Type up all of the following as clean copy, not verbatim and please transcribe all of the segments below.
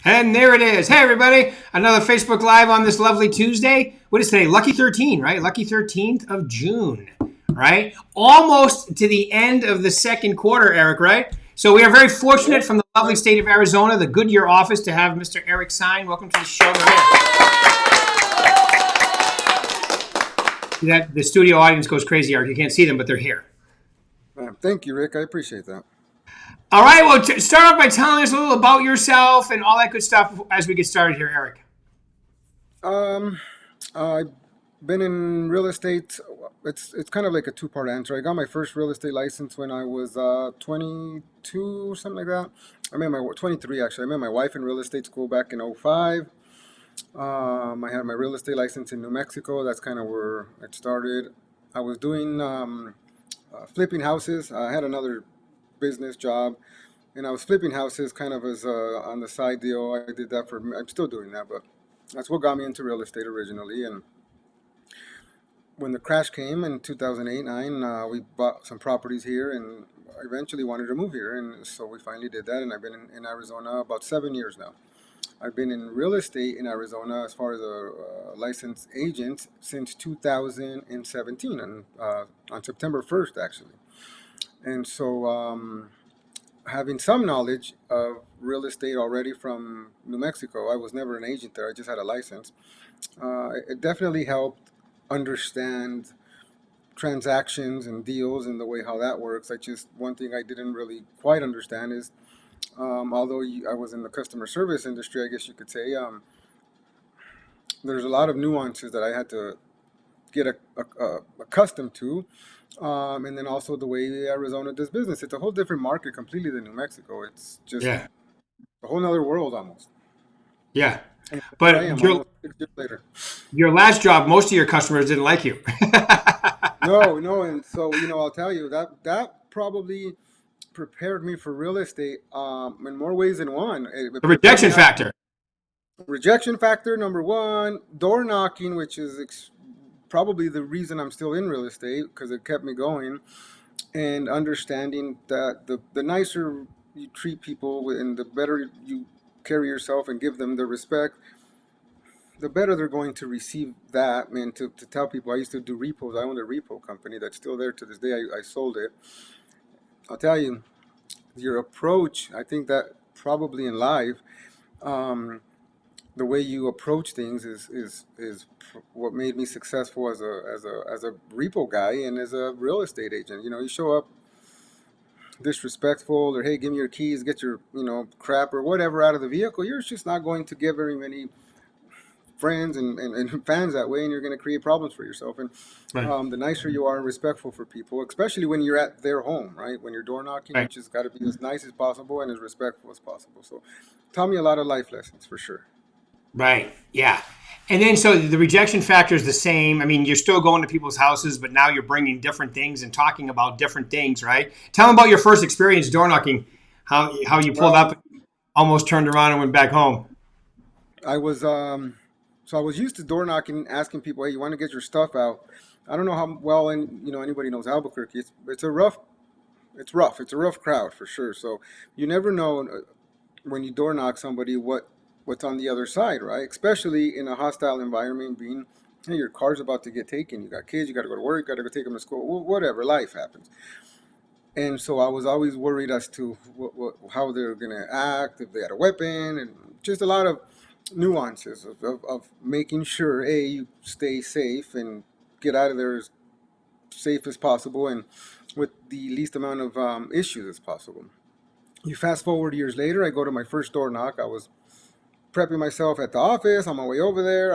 And there it is. Hey, everybody. Another Facebook Live on this lovely Tuesday. What is today? Lucky 13, right? Lucky 13th of June, right? Almost to the end of the second quarter, Eric, right? So we are very fortunate Yep. from the lovely state of Arizona, the Goodyear office, to have Mr. Eric Saenz. Welcome to the show. That the studio audience goes crazy, Eric. You can't see them, but they're here. Thank you, Rick. I appreciate that. All right. Well, start off by telling us a little about yourself and all that good stuff as we get started here, Eric. Um, I've been in real estate. It's kind of like a two-part answer. I got my first real estate license when I was 22 or something like that. 23 actually. I met my wife in real estate school back in '05. I had my real estate license in New Mexico. That's kind of where it started. I was doing flipping houses. I had another business job, and I was flipping houses kind of as on the side deal. I did that for. I'm still doing that, but that's what got me into real estate originally. And when the crash came in 2008-9, we bought some properties here, and eventually wanted to move here, and so we finally did that. And I've been in Arizona about 7 years now. I've been in real estate in Arizona as far as a licensed agent since 2017, and on September 1st actually. And so having some knowledge of real estate already from New Mexico. I was never an agent there. I just had a license. It definitely helped understand transactions and deals and the way how that works. I just one thing I didn't really quite understand is although I was in the customer service industry, I guess you could say, there's a lot of nuances that I had to get accustomed to. And then also the way Arizona does business. It's a whole different market completely than New Mexico. It's just Yeah. a whole nother world almost. Yeah. And here I But am almost 6 years later. your last job, most of your customers didn't like you. No, no, and so I'll tell you that probably prepared me for real estate in more ways than one. It The prepared me rejection how factor. rejection factor number one, door knocking, which is probably the reason I'm still in real estate because it kept me going, and understanding that the nicer you treat people and the better you carry yourself and give them the respect, the better they're going to receive that. Man, to tell people, I used to do repos. I owned a repo company that's still there to this day. I sold it. I'll tell you, your approach, I think that probably in life, um, the way you approach things is what made me successful as a repo guy and as a real estate agent. You show up disrespectful or hey, give me your keys, get your crap or whatever out of the vehicle. You're just not going to get very many friends and fans that way, and you're going to create problems for yourself. And Right. the nicer you are and respectful for people, especially when you're at their home, right? When you're door knocking, you Right. just got to be as nice as possible and as respectful as possible. So, taught me a lot of life lessons for sure. Right. Yeah. And then so the rejection factor is the same. I mean, you're still going to people's houses, but now you're bringing different things and talking about different things, right? Tell them about your first experience door knocking, how you pulled Well, up, almost turned around and went back home. I was so I was used to door knocking, asking people, "Hey, you want to get your stuff out?" I don't know how well and anybody knows Albuquerque. It's a rough. It's rough. It's a rough crowd for sure. So you never know when you door knock somebody what's on the other side, right? Especially in a hostile environment, being hey, your car's about to get taken. You got kids. You got to go to work. You got to go take them to school. Whatever, life happens. And so I was always worried as to how they're gonna act, if they had a weapon, and just a lot of nuances of making sure you stay safe and get out of there as safe as possible and with the least amount of issues as possible. You fast forward years later, I go to my first door knock. I was prepping myself at the office on my way over there.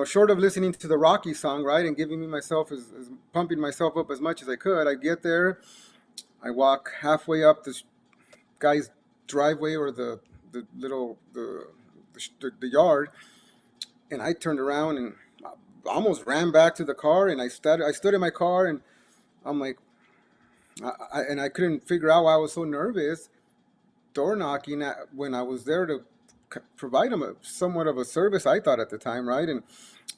Short of listening to the Rocky song, right, and giving me myself as pumping myself up as much as I could, I get there. I walk halfway up this guy's driveway or the little the yard, and I turned around and almost ran back to the car, and I stood in my car, and I'm like, and I couldn't figure out why I was so nervous door knocking when I was there to provide them somewhat of a service. I thought at the time, right,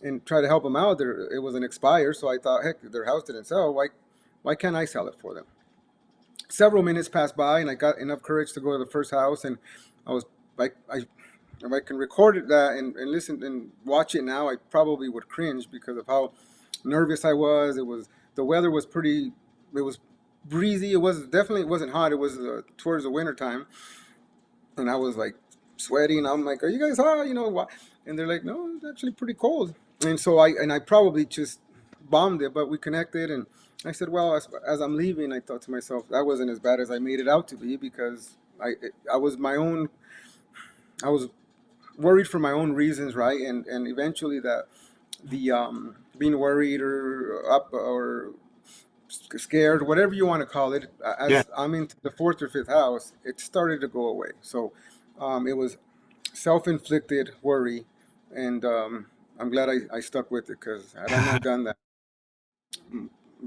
and try to help them out. It was an expire, so I thought, heck, their house didn't sell. Why can't I sell it for them? Several minutes passed by, and I got enough courage to go to the first house, and I was I if I can record it that and listen and watch it now, I probably would cringe because of how nervous I was. It was the weather was pretty. It was breezy. It wasn't hot. It was towards the winter time, and I was like sweaty, and I'm like, "Are you guys hot? You know what?" And they're like, "No, it's actually pretty cold." And so I probably just bombed it, but we connected, and I said, "Well, as I'm leaving, I thought to myself that wasn't as bad as I made it out to be because I was my own. I was worried for my own reasons, right? And eventually that the being worried or up or scared, whatever you want to call it, Yeah. as I'm into the fourth or fifth house, it started to go away. So it was self-inflicted worry, and I'm glad I stuck with it because had I not done that, Yeah.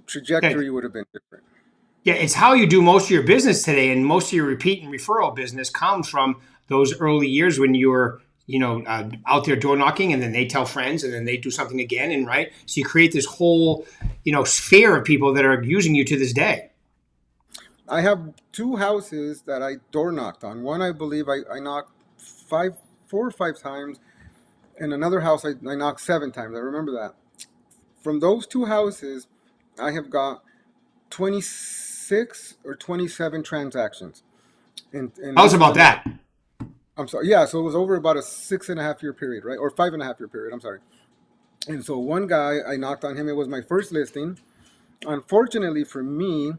trajectory would have been different. Yeah, it's how you do most of your business today, and most of your repeat and referral business comes from those early years when you were, out there door knocking, and then they tell friends, and then they do something again, and right. So you create this whole, sphere of people that are using you to this day. I have two houses that I door knocked on. One, I believe I knocked 4 or 5 times, and another house I knocked 7 times. I remember that. From those two houses, I have got 26 or 27 transactions. And Tell us this is about in a, that. I'm sorry, yeah, so it was over about a 6.5 year period, right? Or 5.5 year period, I'm sorry. And so one guy, I knocked on him. It was my first listing. Unfortunately for me,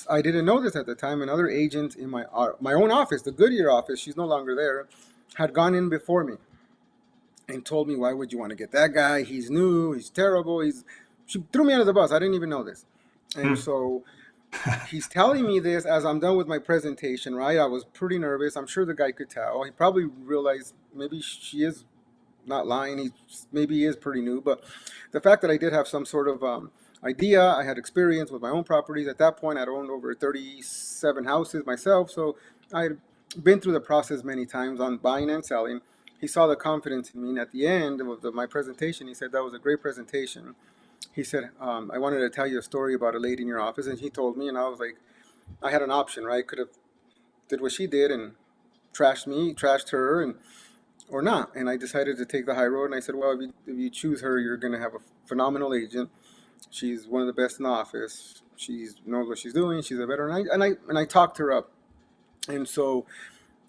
I didn't know this at the time. Another agent in my own office, the Goodyear office, she's no longer there, had gone in before me and told me, "Why would you want to get that guy? He's new. He's terrible. He's." She threw me under the bus. I didn't even know this, and Hmm. so he's telling me this as I'm done with my presentation. Right? I was pretty nervous. I'm sure the guy could tell. He probably realized maybe she is not lying. Maybe he is pretty new, but the fact that I did have some sort of idea, I had experience with my own properties. At that point, I'd owned over 37 houses myself, so I'd been through the process many times on buying and selling. He saw the confidence in me, and at the end of my presentation, he said that was a great presentation. He said, "I wanted to tell you a story about a lady in your office," and he told me, and I was like, I had an option, right? Could have did what she did and trashed her, and or not. And I decided to take the high road. And I said, well, if you choose her, you're going to have a phenomenal agent. She's one of the best in the office. She knows what she's doing. She's a veteran. And I talked her up. And so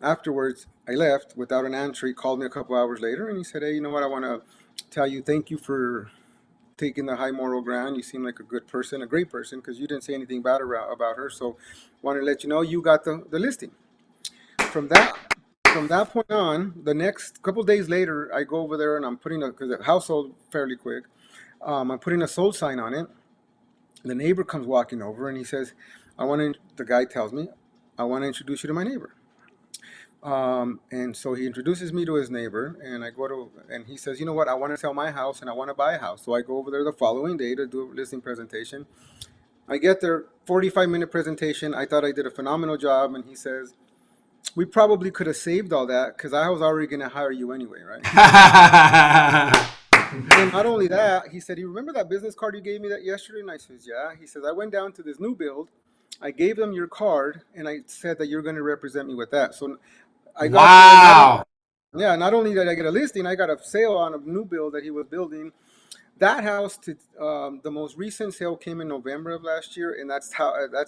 afterwards, I left without an answer. He called me a couple hours later and he said, hey, you know what? I want to tell you thank you for taking the high moral ground. You seem like a good person, a great person, because you didn't say anything bad about her. So wanted to let you know you got the listing. From that from that point on, the next couple days later, I go over there and I'm putting because the house sold fairly quick. I'm putting a sold sign on it. The neighbor comes walking over and he says, "I want to." The guy tells me, "I want to introduce you to my neighbor." And so he introduces me to his neighbor, and and he says, "You know what? I want to sell my house and I want to buy a house." So I go over there the following day to do a listing presentation. I get there, 45-minute presentation. I thought I did a phenomenal job, and he says, we probably could have saved all that because I was already going to hire you anyway, right? And not only that, he said, you remember that business card you gave me that yesterday? And I says, yeah. He says, I went down to this new build. I gave them your card, and I said that you're going to represent me with that. So I got there. Wow. Not only did I get a listing, I got a sale on a new build that he was building. That house, the most recent sale came in November of last year, and that's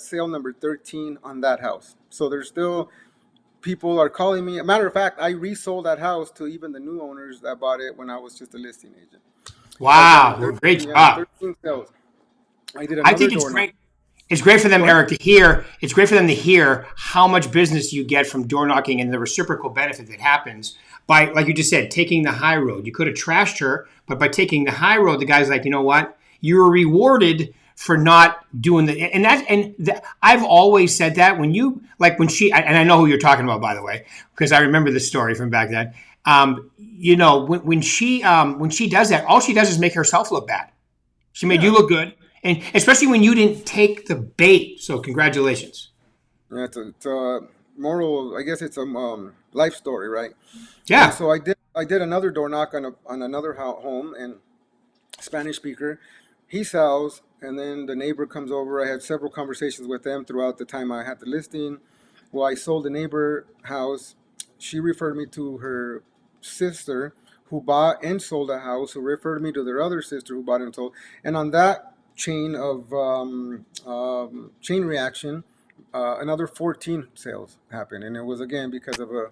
sale number 13 on that house. So there's still people are calling me. A matter of fact, I resold that house to even the new owners that bought it when I was just a listing agent. So I've done Wow. Well, great 13, yeah, job. 13 sales. I did I another think it's door knock. great. It's great for them, Go ahead. Eric, to hear. It's great for them to hear how much business you get from door knocking and the reciprocal benefit that happens by, like you just said, taking the high road. You could have trashed her, but by taking the high road, the guy's like, you know what? You were rewarded for not doing the I've always said that when she and I know who you're talking about, by the way, because I remember the story from back then. When she does that, all she does is make herself look bad. She made you Yeah, look good, and especially when you didn't take the bait. So congratulations. yeah. It's a moral. I guess it's a life story, right? And Yeah. so I did another door knock on another home and Spanish speaker. He sells, and then the neighbor comes over. I had several conversations with them throughout the time I had the listing. Well, I sold the neighbor house. she referred me to her sister who bought and sold a house, who referred me to their other sister who bought and sold. And on that chain of chain reaction, another 14 sales happened. And it was again because of a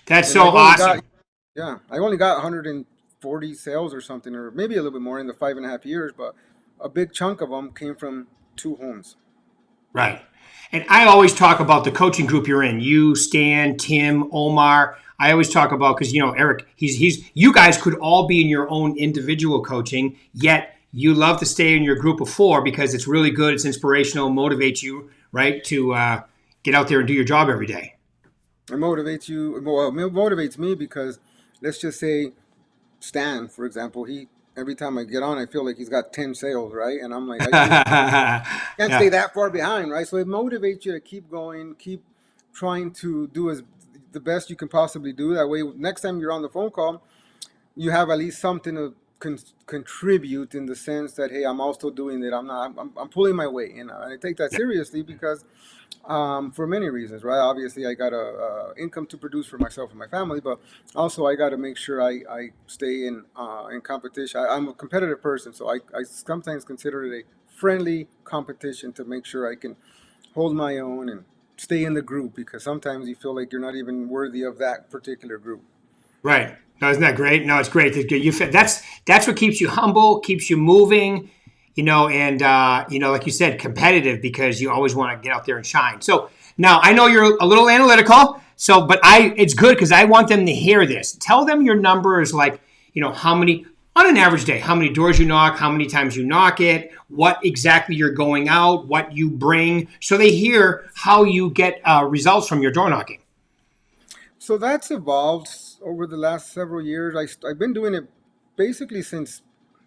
That's and so I've only got awesome. yeah, I only got 140 sales or something, or maybe a little bit more in the 5.5 years, but a big chunk of them came from two homes. Right. And I always talk about the coaching group you're in. You, Stan, Tim, Omar. I always talk about because Eric. He's. You guys could all be in your own individual coaching, yet you love to stay in your group of four because it's really good. It's inspirational, motivates you, right, to get out there and do your job every day. It motivates you. Well, it motivates me because let's just say Stan, for example, he every time I get on, I feel like he's got 10 sales, right? And I'm like, I just can't stay Yeah. that far behind, right? So it motivates you to keep going, keep trying to do as the best you can possibly do. That way, next time you're on the phone call, you have at least something to contribute in the sense that hey, I'm also doing it. I'm pulling my weight, and I take that seriously because for many reasons, right? Obviously, I got a income to produce for myself and my family, but also I got to make sure I stay in competition. I'm a competitive person, so I sometimes consider it a friendly competition to make sure I can hold my own and stay in the group because sometimes you feel like you're not even worthy of that particular group. Right. No, isn't that great? No, it's great. That's what keeps you humble, keeps you moving, and like you said, competitive because you always want to get out there and shine. So now I know you're a little analytical, but it's good because I want them to hear this. Tell them your numbers, like how many on an average day, how many doors you knock, how many times you knock it, what exactly you're going out, what you bring, so they hear how you get results from your door knocking. So that's evolved over the last several years. I've been doing it basically since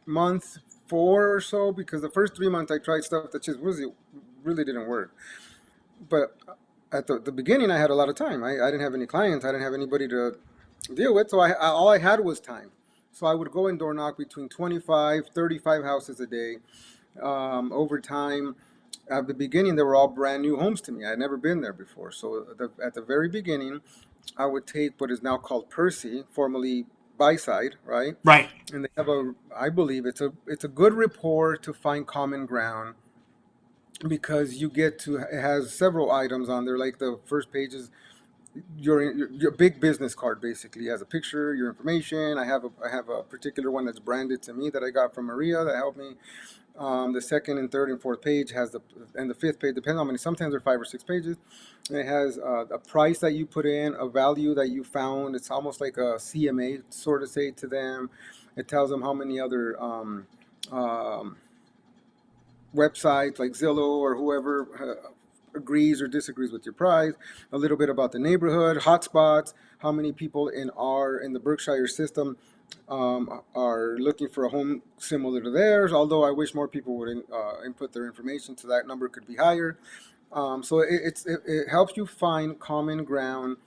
month four or so because the first 3 months I tried stuff that just really didn't work. But at the beginning, I had a lot of time. I didn't have any clients. I didn't have anybody to deal with. So all I had was time. So I would go and door knock between 25, 35 houses a day. Over time, at the beginning, they were all brand new homes to me. I had never been there before. So at the very beginning, I would take what is now called Percy, formerly buy side, right? Right. And they have I believe it's a good rapport to find common ground because you get to it has several items on there. Like the first page is your big business card, basically has a picture, your information. I have a particular one that's branded to me that I got from Maria that helped me. The second and third and fourth page has and the fifth page, depending on how many, sometimes they're 5 or 6 pages. And it has a price that you put in, a value that you found. It's almost like a CMA, sort of say to them. It tells them how many other um, websites like Zillow or whoever agrees or disagrees with your price, a little bit about the neighborhood, hotspots, how many people in the Berkshire system are looking for a home similar to theirs. Although I wish more people would input their information, so that number could be higher. So it helps you find common ground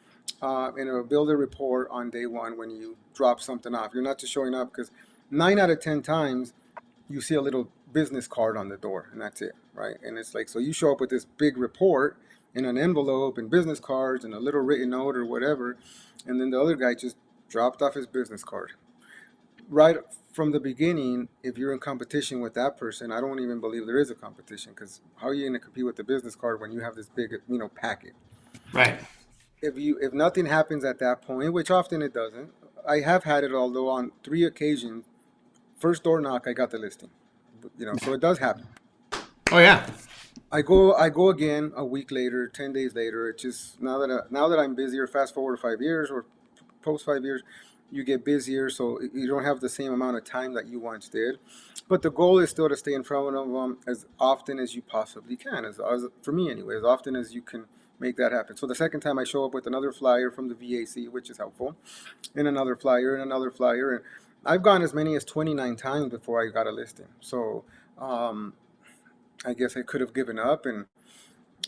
and it'll build a rapport on day one when you drop something off. You're not just showing up because 9 out of 10 times you see a little business card on the door and that's it, right? And it's like, so you show up with this big report in an envelope and business cards and a little written note or whatever, and then the other guy just dropped off his business card right from the beginning. If you're in competition with that person, I don't even believe there is a competition because how are you going to compete with the business card when you have this big packet? Right. If nothing happens at that point, which often it doesn't, I have had it, although on 3 occasions, first door knock I got the listing, so it does happen. Oh yeah. I go again a week later, 10 days later. It's just now that I'm busier. Fast forward 5 years or post 5 years, you get busier, so you don't have the same amount of time that you once did. But the goal is still to stay in front of them as often as you possibly can. As for me anyway, as often as you can make that happen. So the second time I show up with another flyer from the VAC, which is helpful, and another flyer and another flyer, and I've gone as many as 29 times before I got a listing. So um, I guess I could have given up and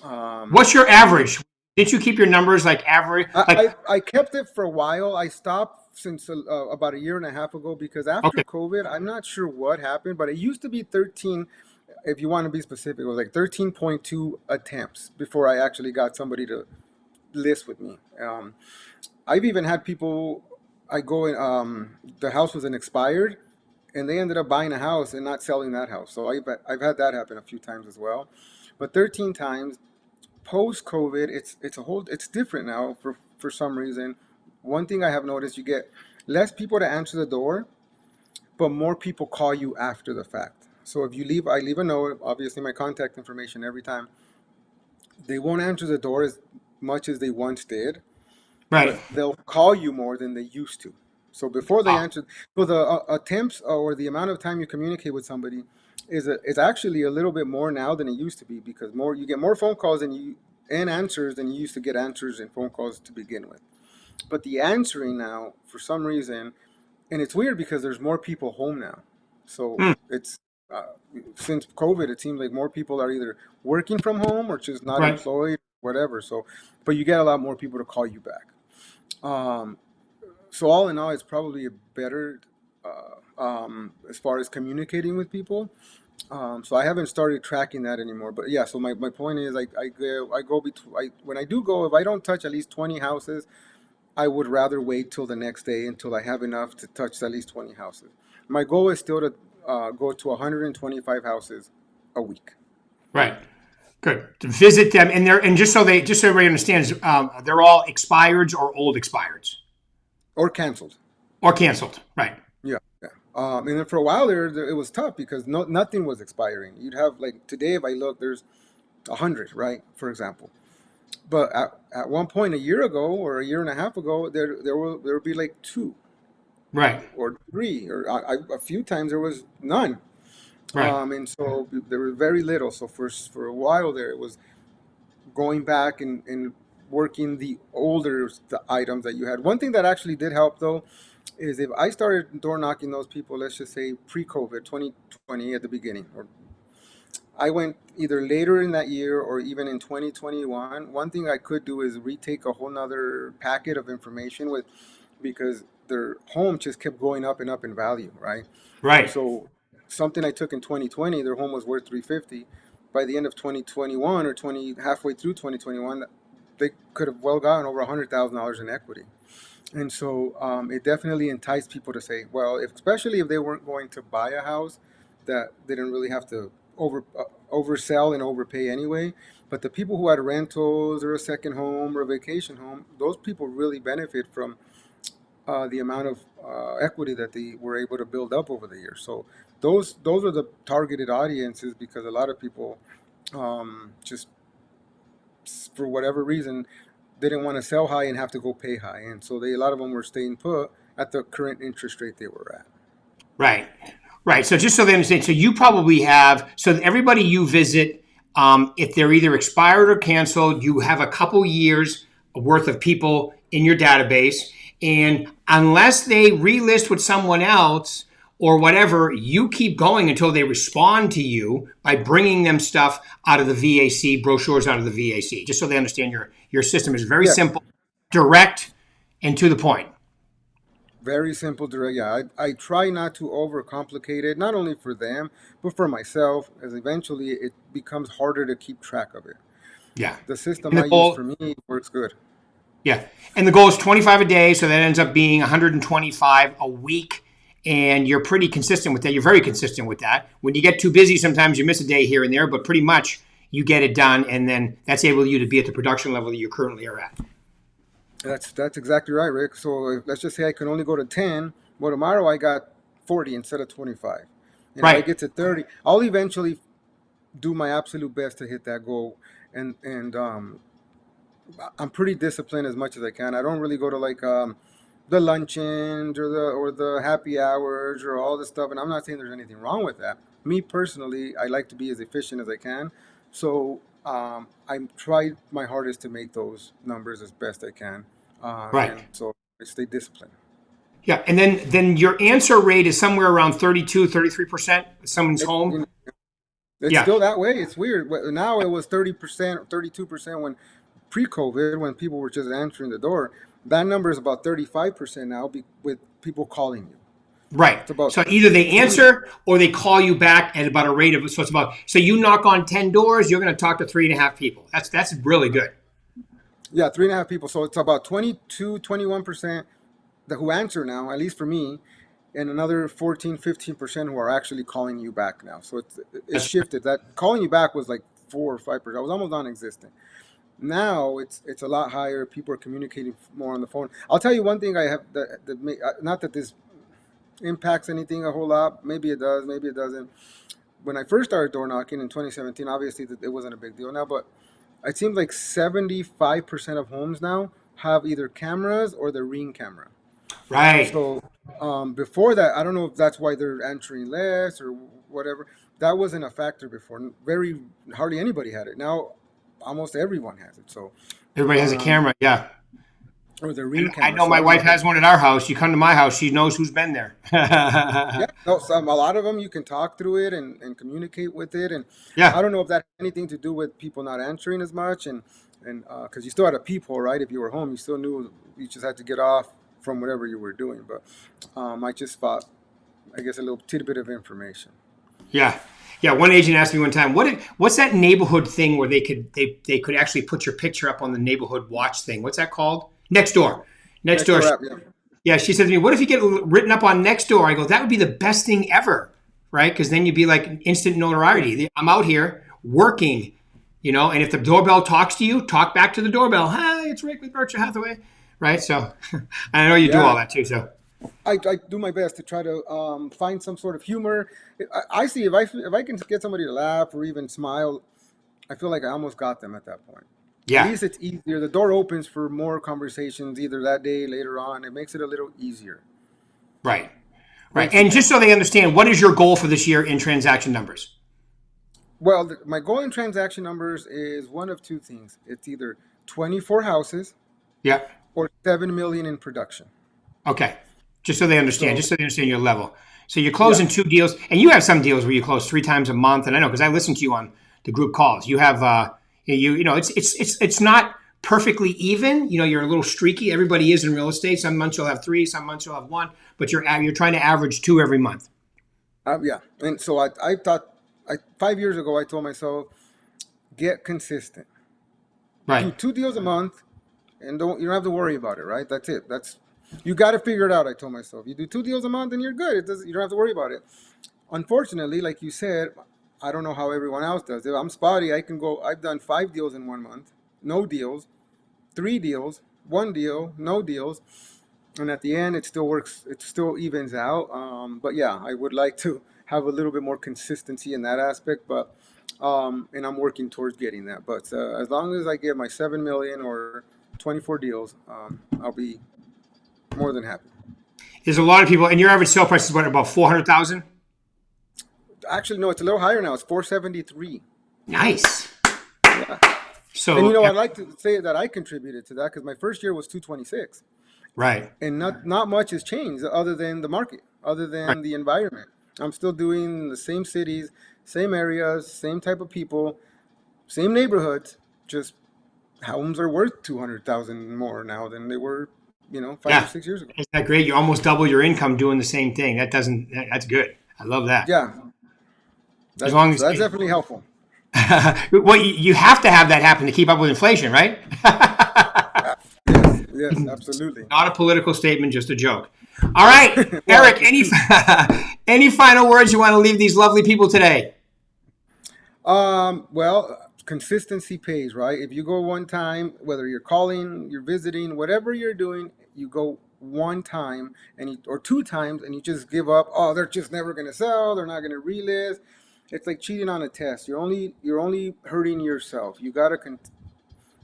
um, What's your average? Did you keep your numbers like average? I, Like, I kept it for a while. I stopped since about a year and a half ago because after okay, COVID, I'm not sure what happened, but it used to be 13. If you want to be specific, it was like 13.2 attempts before I actually got somebody to list with me. I've even had people. I go in. The house was an expired, and they ended up buying a house and not selling that house. So I've had that happen a few times as well. But 13 times post COVID, it's different now for some reason. One thing I have noticed, you get less people to answer the door, but more people call you after the fact. So if you leave, I leave a note, obviously my contact information every time. They won't answer the door as much as they once did, Right. but they'll call you more than they used to. So before they Oh, answer, so the attempts or the amount of time you communicate with somebody is actually a little bit more now than it used to be, because more you get more phone calls and answers than you used to get answers and phone calls to begin with. But the answering now, for some reason, and it's weird because there's more people home now. So hmm, it's uh, since COVID, it seems like more people are either working from home or just not right. employed, whatever. So, but you get a lot more people to call you back. Um, so all in all, it's probably a better as far as communicating with people. So I haven't started tracking that anymore. But yeah, so my point is, I go between, when I do go, if I don't touch at least 20 houses, I would rather wait till the next day until I have enough to touch at least 20 houses. My goal is still to go to 125 houses a week. Right. Good. To visit them, and they're and just so everybody understands, they're all expireds or old expireds Or canceled. or canceled. Right. Yeah, yeah. And then for a while it was tough because nothing was expiring. You'd have, like, today, if I look, there's 100, right, for example. But at one point a year ago or a year and a half ago, there would be like two Right. or three, or a few times there was none. Right. And so there was very little. So for a while there, it was going back and working the older items that you had. One thing that actually did help, though, is if I started door knocking those people, let's just say pre-COVID, 2020 at the beginning, or I went either later in that year or even in 2021. One thing I could do is retake a whole nother packet of information with, because their home just kept going up and up in value, right? Right. So something I took in 2020, their home was worth 350. By the end of 2021 or 20 halfway through 2021, they could have well gotten over $100,000 in equity. And so it definitely enticed people to say, well, especially if they weren't going to buy a house that they didn't really have to oversell and overpay anyway. But the people who had rentals or a second home or a vacation home, those people really benefit from the amount of equity that they were able to build up over the years. So those are the targeted audiences, because a lot of people just for whatever reason they didn't want to sell high and have to go pay high, and so a lot of them were staying put at the current interest rate they were at. Right. Right. So just so they understand, so you probably have, so everybody you visit, if they're either expired or canceled, you have a couple years worth of people in your database. And unless they relist with someone else or whatever, you keep going until they respond to you by bringing them stuff out of the VAC, brochures out of the VAC, just so they understand your system is very Yeah, simple, direct, and to the point. very simple, direct. Yeah, I try not to overcomplicate it, not only for them but for myself, as eventually it becomes harder to keep track of it. Yeah. The system And I the use goal, for me works good. yeah. And the goal is 25 a day. So that ends up being 125 a week. And you're pretty consistent with that. You're very consistent with that. When you get too busy, sometimes you miss a day here and there, but pretty much you get it done. And then that's able you to be at the production level that you currently are at. That's exactly right, Rick. So let's just say I can only go to 10. Well, tomorrow I got 40 instead of 25. And if I Right. get to 30, I'll eventually do my absolute best to hit that goal. And I'm pretty disciplined as much as I can. I don't really go to, like, the luncheons or the happy hours or all this stuff. And I'm not saying there's anything wrong with that. Me personally, I like to be as efficient as I can. So I try my hardest to make those numbers as best I can. Right. And so I stay disciplined. Yeah. And then your answer rate is somewhere around 32, 33%. Someone's It, home. you know, it's Yeah. still that way. It's weird. Now it was 30%, 32% when pre-COVID, when people were just answering the door. That number is about 35% now, with people calling you. Right. It's about So either they 20. answer or they call you back at about a rate of, so it's about, so you knock on 10 doors, you're going to talk to three and a half people. That's really good. Yeah, three and a half people. So it's about 22, 21% that who answer now, at least for me, and another 14, 15% who are actually calling you back now. So it's That's shifted. That calling you back was like 4 or 5%. It was almost non-existent. Now it's a lot higher. People are communicating more on the phone. I'll tell you one thing I have not that this impacts anything a whole lot. Maybe it does, maybe it doesn't. When I first started door knocking in 2017, obviously it wasn't a big deal now, but it seems like 75% of homes now have either cameras or the Ring camera. right. So before that, I don't know if that's why they're answering less or whatever. That wasn't a factor before. Very hardly anybody had it. Now almost everyone has it. So Everybody has a um, camera. Yeah. or the And Ring I camera. know So my I don't wife know. has one at our house. You come to my house, she knows who's been there. Yeah, no, a lot of them you can talk through it and communicate with it, and I Yeah. don't know if that has anything to do with people not answering as much, and because you still had a peephole, right? If you were home, you still knew you just had to get off from whatever you were doing. But I just thought, I guess, a little tidbit of information. Yeah. Yeah. One agent asked me one time, what's that neighborhood thing where they could actually put your picture up on the neighborhood watch thing? What's that called? Next door. Next Next door. door app, yeah. Yeah, she said to me, "What if you get written up on Nextdoor?" I go, "That would be the best thing ever, right? Because then you'd be like instant notoriety. I'm out here working, and if the doorbell talks to you, talk back to the doorbell. Hi, it's Rick with Berkshire Hathaway, right? So, I know you do all Yeah, that too. So, I do my best to try to find some sort of humor. I see if I can get somebody to laugh or even smile, I feel like I almost got them at that point. At yeah, least it's easier. The door opens for more conversations either that day, later on. It makes it a little easier. right, right. Makes it And just so they understand, what is your goal for this year in transaction numbers? well. My goal in transaction numbers is one of two things. It's either 24 houses Yeah. or 7 million in production. Okay. Just so they understand, So just so they understand your level. So you're yeah, closing two deals, and you have some deals where you close three times a month. And I know because I listen to you on the group calls. You have, it's not perfectly even. You're a little streaky. Everybody is in real estate. Some months you'll have three, some months you'll have one, but you're trying to average two every month. yeah. And so I thought 5 years ago I told myself get consistent. Do Right. 2 deals a month, and you don't have to worry about it. Right? That's it. You got to figure it out. I told myself you do 2 deals a month and you're good. You don't have to worry about it. Unfortunately, like you said, I don't know how everyone else does it. I'm spotty. I've done 5 deals in 1 month, no deals, 3 deals, 1 deal, no deals, and at the end, it still works. It still evens out. But yeah, I would like to have a little bit more consistency in that aspect. But and I'm working towards getting that. But as long as I get my 7 million or 24 deals, I'll be more than happy. There's a lot of people, and your average sale price is what, about 400,000? Actually, no, it's a little higher now. It's 473. Nice. Yeah. And So, I'd like to say that I contributed to that because my first year was 226, right, and not much has changed other than the market, other right. than the environment. I'm still doing the same cities, same areas, same type of people, same neighborhoods. Just homes are worth 200,000 more now than they were, 5 or Yeah. 6 years ago. Isn't that great? You almost double your income doing the same thing. That's good. I love that. Yeah, As long as, that's definitely helpful. well, you have to have that happen to keep up with inflation, right? Yes, yes, absolutely. Not a political statement, just a joke. All right, Well, Eric, any final words you want to leave these lovely people today? well, consistency pays, right? If you go one time, whether you're calling, you're visiting, whatever you're doing, you go one time or 2 times, and you just give up. Oh, they're just never going to sell. They're not going to relist. It's like cheating on a test. You're only hurting yourself. You gotta.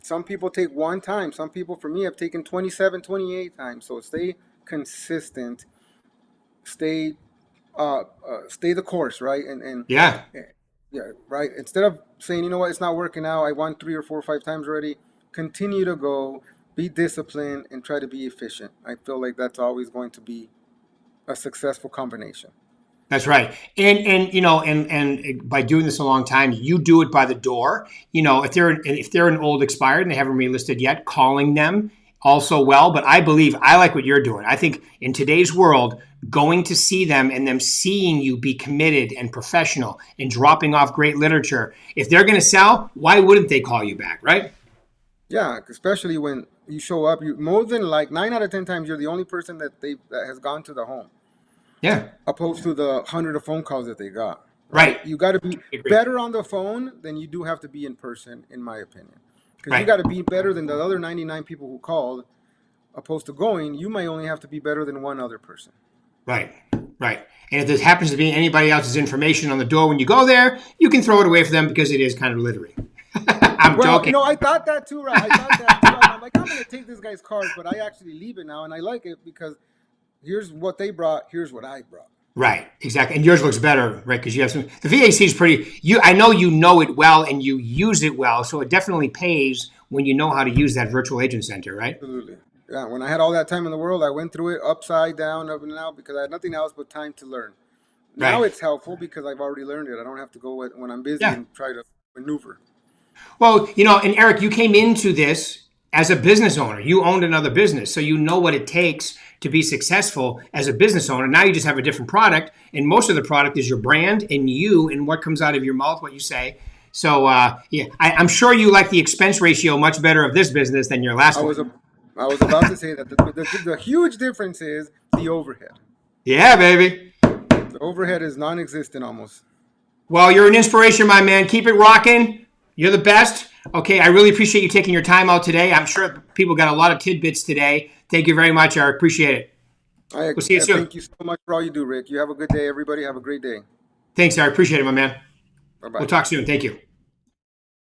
Some people take one time. Some people, for me, have taken 27, 28 times. So stay consistent. Stay stay the course, right? And Yeah, yeah, right. Instead of saying, you know what, it's not working out. I won 3 or 4 or 5 times already. Continue to go. Be disciplined and try to be efficient. I feel like that's always going to be a successful combination. that's right. And by doing this a long time, you do it by the door. If they're an old expired and they haven't relisted yet, calling them also well. But I like what you're doing. I think in today's world, going to see them and them seeing you be committed and professional and dropping off great literature. If they're going to sell, why wouldn't they call you back, right? Yeah, especially when you show up, you more than like 9 out of 10 times you're the only person that has gone to the home, Yeah. opposed to the hundred of phone calls that they got. Right? Right. You got to be I agree. better on the phone than you do have to be in person, in my opinion. Because you Right. got to be better than the other 99 people who called, opposed to going. You might only have to be better than one other person. Right. Right. And if there happens to be anybody else's information on the door when you go there, you can throw it away for them because it is kind of littering. I'm Well, joking. I thought that too, right? I thought that too. I'm like, I'm gonna take this guy's card, but I actually leave it now, and I like it because here's what they brought, here's what I brought. Right, exactly, and yours looks better, right? Because you have some. The VAC is pretty. I know you know it well and you use it well, so it definitely pays when you know how to use that virtual agent center, right? Absolutely. Yeah, when I had all that time in the world, I went through it upside down, up and out, because I had nothing else but time to learn. Now Right. it's helpful because I've already learned it. I don't have to go when I'm busy Yeah. and try to maneuver. Well, and Eric, you came into this as a business owner. You owned another business, so you know what it takes to be successful as a business owner. Now you just have a different product, and most of the product is your brand and you and what comes out of your mouth, what you say. So, yeah, I'm sure you like the expense ratio much better of this business than your last I one. was a, I was about to say that the huge difference is the overhead. Yeah, baby. The overhead is non-existent almost. Well, you're an inspiration, my man. Keep it rocking. You're the best. Okay, I really appreciate you taking your time out today. I'm sure people got a lot of tidbits today. Thank you very much, Eric. Appreciate it. We'll see you I soon. thank you so much for all you do, Rick. You have a good day, everybody. Have a great day. Thanks, Eric. Appreciate it, my man. Bye We'll bye. talk soon. Thank you.